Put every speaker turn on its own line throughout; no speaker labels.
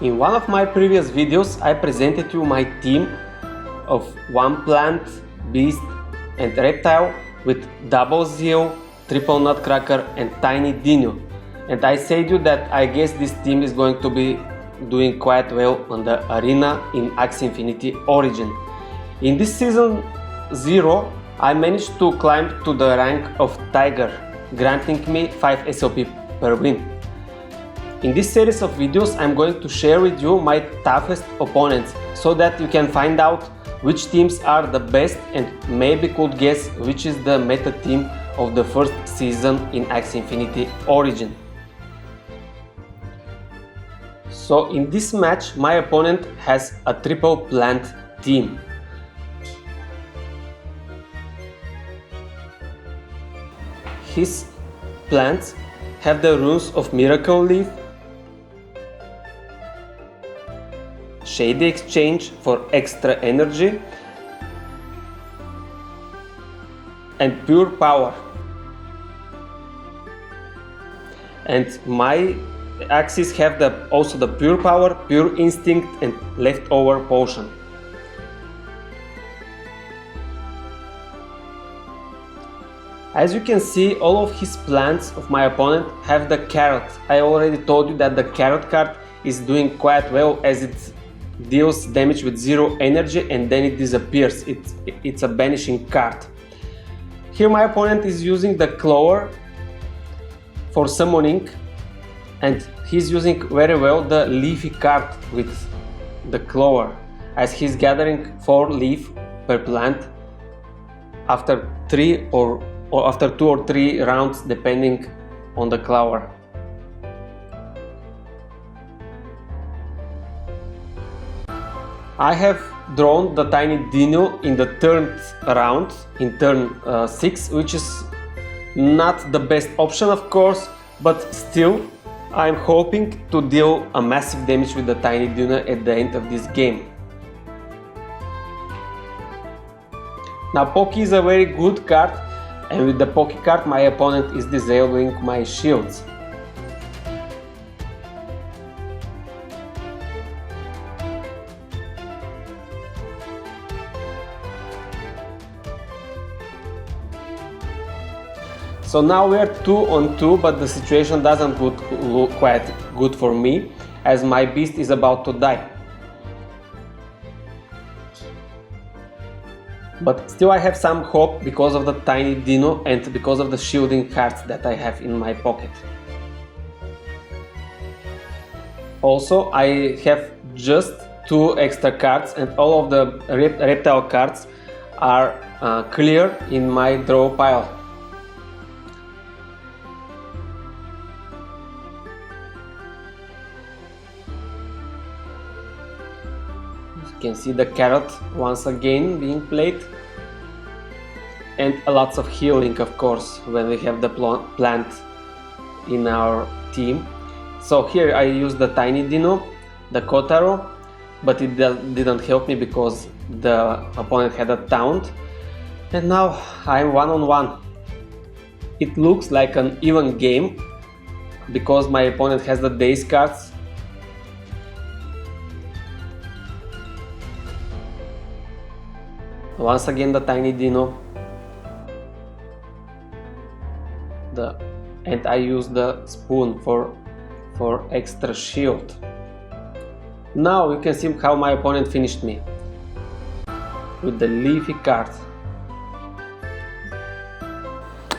In one of my previous videos I presented you my team of one plant, beast and reptile with double zeal, triple nutcracker and tiny dino, and I said you that I guess this team is going to be doing quite well on the arena in Axie Infinity Origin. In this season 0 I managed to climb to the rank of Tiger, granting me 5 SLP per win. In this series of videos I'm going to share with you my toughest opponents so that you can find out which teams are the best and maybe could guess which is the meta team of the first season in Axie Infinity Origin. So in this match my opponent has a triple plant team. His plants have the runes of Miracle Leaf, Shady Exchange for extra energy, and Pure Power. And my Axies have also the Pure Power, Pure Instinct and Leftover Potion. As you can see, all of his plants of my opponent have the carrot. I already told you that the carrot card is doing quite well as it deals damage with 0 energy and then it disappears. It's a banishing card. Here my opponent is using the Clover for summoning and he's using very well the Leafy card with the Clover, as he's gathering 4 leaf per plant after 3 or after 2 or 3 rounds depending on the Clover. I have drawn the tiny dino in the third round, in turn 6, which is not the best option of course, but still I'm hoping to deal a massive damage with the tiny dino at the end of this game. Now Poke is a very good card, and with the Poke card my opponent is disabling my shields. So now we are 2 on 2, but the situation doesn't look quite good for me, as my beast is about to die. But still I have some hope because of the tiny dino and because of the shielding cards that I have in my pocket. Also I have just 2 extra cards and all of the reptile cards are clear in my draw pile. You can see the carrot once again being played, and lots of healing of course when we have the plant in our team. So here I used the tiny dino, the Kotaro, but it didn't help me because the opponent had a taunt, and now I'm 1-on-1. It looks like an even game because my opponent has the daze cards. Once again the tiny dino, and I use the spoon for extra shield. Now you can see how my opponent finished me with the Leafy card.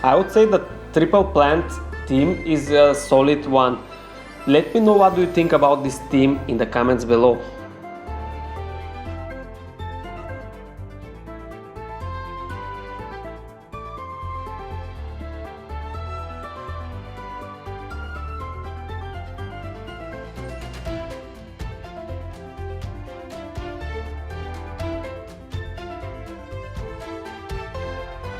I would say the triple plant team is a solid one. Let me know what do you think about this team in the comments below.